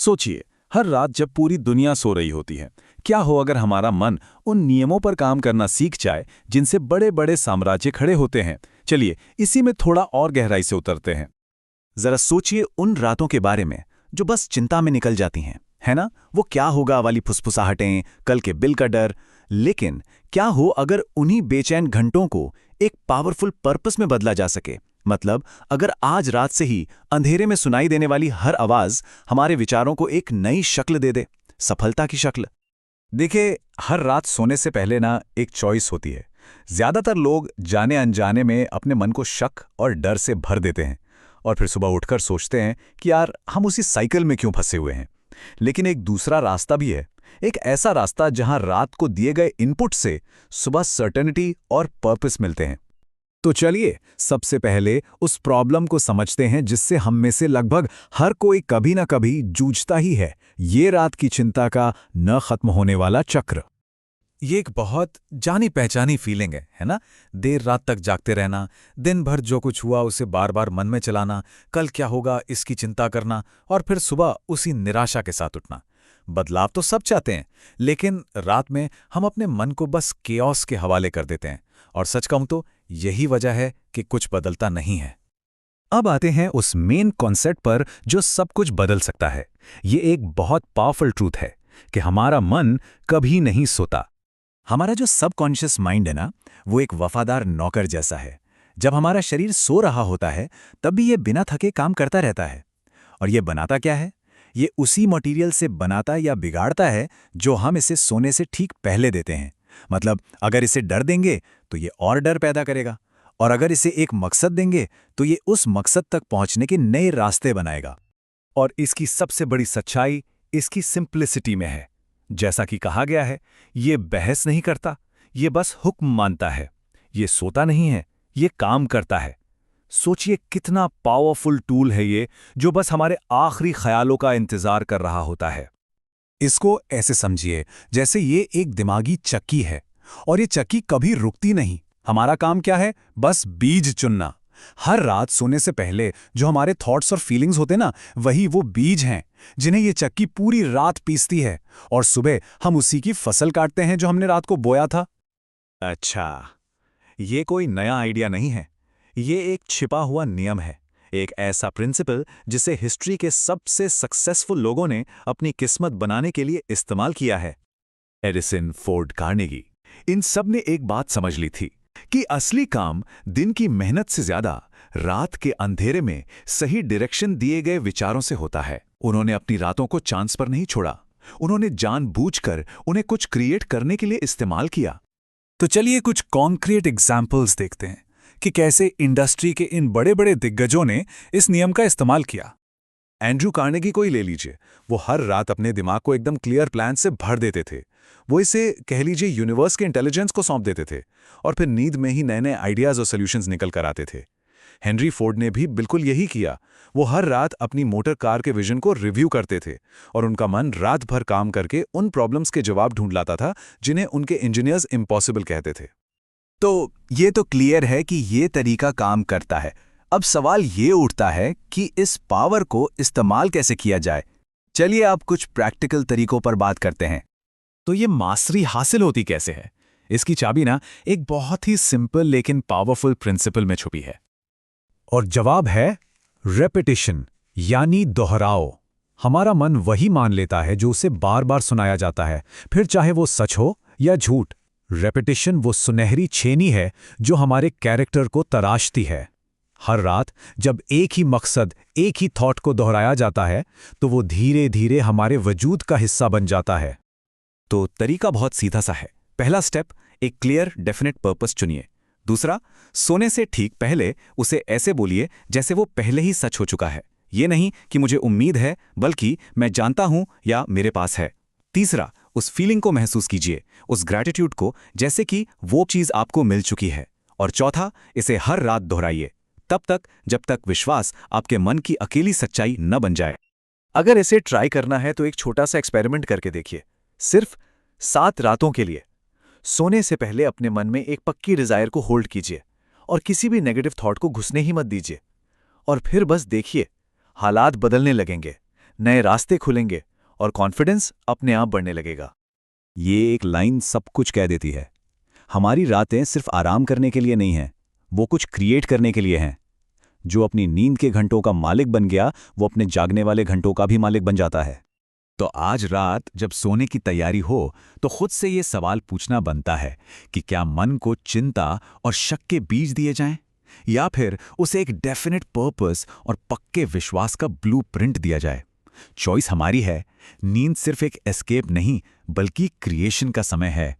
सोचिए, हर रात जब पूरी दुनिया सो रही होती है, क्या हो अगर हमारा मन उन नियमों पर काम करना सीख जाए जिनसे बड़े बड़े साम्राज्य खड़े होते हैं। चलिए इसी में थोड़ा और गहराई से उतरते हैं। जरा सोचिए उन रातों के बारे में जो बस चिंता में निकल जाती हैं, है ना? वो क्या होगा वाली फुसफुसाहटें, कल के बिल का डर। लेकिन क्या हो अगर उन्हीं बेचैन घंटों को एक पावरफुल पर्पस में बदला जा सके? मतलब अगर आज रात से ही अंधेरे में सुनाई देने वाली हर आवाज हमारे विचारों को एक नई शक्ल दे दे, सफलता की शक्ल। देखिए, हर रात सोने से पहले ना एक चॉइस होती है। ज्यादातर लोग जाने अनजाने में अपने मन को शक और डर से भर देते हैं और फिर सुबह उठकर सोचते हैं कि यार हम उसी साइकिल में क्यों फंसे हुए हैं। लेकिन एक दूसरा रास्ता भी है, एक ऐसा रास्ता जहां रात को दिए गए इनपुट से सुबह सर्टेनिटी और पर्पस मिलते हैं। तो चलिए सबसे पहले उस प्रॉब्लम को समझते हैं जिससे हम में से लगभग हर कोई कभी ना कभी जूझता ही है, ये रात की चिंता का न खत्म होने वाला चक्र। ये एक बहुत जानी पहचानी फीलिंग है ना? देर रात तक जागते रहना, दिन भर जो कुछ हुआ उसे बार बार मन में चलाना, कल क्या होगा इसकी चिंता करना और फिर सुबह उसी निराशा के साथ उठना। बदलाव तो सब चाहते हैं, लेकिन रात में हम अपने मन को बस केओस के हवाले कर देते हैं। और सच कहूं तो यही वजह है कि कुछ बदलता नहीं है। अब आते हैं उस मेन कॉन्सेप्ट पर जो सब कुछ बदल सकता है। ये एक बहुत पावरफुल ट्रूथ है कि हमारा मन कभी नहीं सोता। हमारा जो सबकॉन्शियस माइंड है ना, वो एक वफादार नौकर जैसा है। जब हमारा शरीर सो रहा होता है तब भी ये बिना थके काम करता रहता है। और ये बनाता क्या है? ये उसी मटेरियल से बनाता या बिगाड़ता है जो हम इसे सोने से ठीक पहले देते हैं। मतलब अगर इसे डर देंगे तो ये और डर पैदा करेगा, और अगर इसे एक मकसद देंगे तो ये उस मकसद तक पहुंचने के नए रास्ते बनाएगा। और इसकी सबसे बड़ी सच्चाई इसकी सिंप्लिसिटी में है। जैसा कि कहा गया है, ये बहस नहीं करता, ये बस हुक्म मानता है। ये सोता नहीं है, ये काम करता है। सोचिए कितना पावरफुल टूल है ये, जो बस हमारे आखिरी ख्यालों का इंतजार कर रहा होता है। इसको ऐसे समझिए जैसे ये एक दिमागी चक्की है, और ये चक्की कभी रुकती नहीं। हमारा काम क्या है? बस बीज चुनना। हर रात सोने से पहले जो हमारे थॉट्स और फीलिंग्स होते ना, वही वो बीज हैं जिन्हें ये चक्की पूरी रात पीसती है, और सुबह हम उसी की फसल काटते हैं जो हमने रात को बोया था। अच्छा, ये कोई नया आइडिया नहीं है। ये एक छिपा हुआ नियम है, एक ऐसा प्रिंसिपल जिसे हिस्ट्री के सबसे सक्सेसफुल लोगों ने अपनी किस्मत बनाने के लिए इस्तेमाल किया है। एडिसन, फोर्ड, कार्नेगी, इन सब ने एक बात समझ ली थी कि असली काम दिन की मेहनत से ज्यादा रात के अंधेरे में सही डायरेक्शन दिए गए विचारों से होता है। उन्होंने अपनी रातों को चांस पर नहीं छोड़ा, उन्होंने जानबूझकर उन्हें कुछ क्रिएट करने के लिए इस्तेमाल किया। तो चलिए कुछ कॉन्क्रीट एग्जाम्पल्स देखते हैं कि कैसे इंडस्ट्री के इन बड़े बड़े दिग्गजों ने इस नियम का इस्तेमाल किया। एंड्रू कार्नेगी को ही ले लीजिए। वो हर रात अपने दिमाग को एकदम क्लियर प्लान से भर देते थे। वो इसे कह लीजिए यूनिवर्स के इंटेलिजेंस को सौंप देते थे, और फिर नींद में ही नए नए आइडियाज और सॉल्यूशंस निकल कर आते थे। हेनरी फोर्ड ने भी बिल्कुल यही किया। वो हर रात अपनी मोटर कार के विजन को रिव्यू करते थे, और उनका मन रात भर काम करके उन प्रॉब्लम्स के जवाब ढूंढ लाता था जिन्हें उनके इंजीनियर्स इम्पॉसिबल कहते थे। तो ये तो क्लियर है कि ये तरीका काम करता है। अब सवाल ये उठता है कि इस पावर को इस्तेमाल कैसे किया जाए। चलिए अब कुछ प्रैक्टिकल तरीकों पर बात करते हैं। तो ये मास्टरी हासिल होती कैसे है? इसकी चाबी ना एक बहुत ही सिंपल लेकिन पावरफुल प्रिंसिपल में छुपी है, और जवाब है रेपिटेशन, यानी दोहराओ। हमारा मन वही मान लेता है जो उसे बार बार सुनाया जाता है, फिर चाहे वो सच हो या झूठ। रेपिटेशन वो सुनहरी छेनी है जो हमारे कैरेक्टर को तराशती है। हर रात जब एक ही मकसद, एक ही थॉट को दोहराया जाता है, तो वो धीरे धीरे हमारे वजूद का हिस्सा बन जाता है। तो तरीका बहुत सीधा सा है। पहला स्टेप, एक क्लियर डेफिनेट पर्पस चुनिए। दूसरा, सोने से ठीक पहले उसे ऐसे बोलिए जैसे वो पहले ही सच हो चुका है। ये नहीं कि मुझे उम्मीद है, बल्कि मैं जानता हूं या मेरे पास है। तीसरा, उस फीलिंग को महसूस कीजिए, उस ग्रैटिट्यूड को, जैसे कि वो चीज आपको मिल चुकी है। और चौथा, इसे हर रात दोहराइए, तब तक जब तक विश्वास आपके मन की अकेली सच्चाई न बन जाए। अगर इसे ट्राई करना है तो एक छोटा सा एक्सपेरिमेंट करके देखिए। सिर्फ 7 रातों के लिए सोने से पहले अपने मन में एक पक्की डिजायर को होल्ड कीजिए और किसी भी नेगेटिव थॉट को घुसने ही मत दीजिए। और फिर बस देखिए, हालात बदलने लगेंगे। नए रास्ते खुलेंगे और कॉन्फिडेंस अपने आप बढ़ने लगेगा। ये एक लाइन सब कुछ कह देती है। हमारी रातें सिर्फ आराम करने के लिए नहीं हैं, वो कुछ क्रिएट करने के लिए हैं। जो अपनी नींद के घंटों का मालिक बन गया, वो अपने जागने वाले घंटों का भी मालिक बन जाता है। तो आज रात जब सोने की तैयारी हो, तो खुद से ये सवाल पूछना बनता है कि क्या मन को चिंता और शक के बीज दिए जाएं, या फिर उसे एक डेफिनेट पर्पस और पक्के विश्वास का ब्लूप्रिंट दिया जाए। चॉइस हमारी है। नींद सिर्फ एक एस्केप नहीं, बल्कि क्रिएशन का समय है।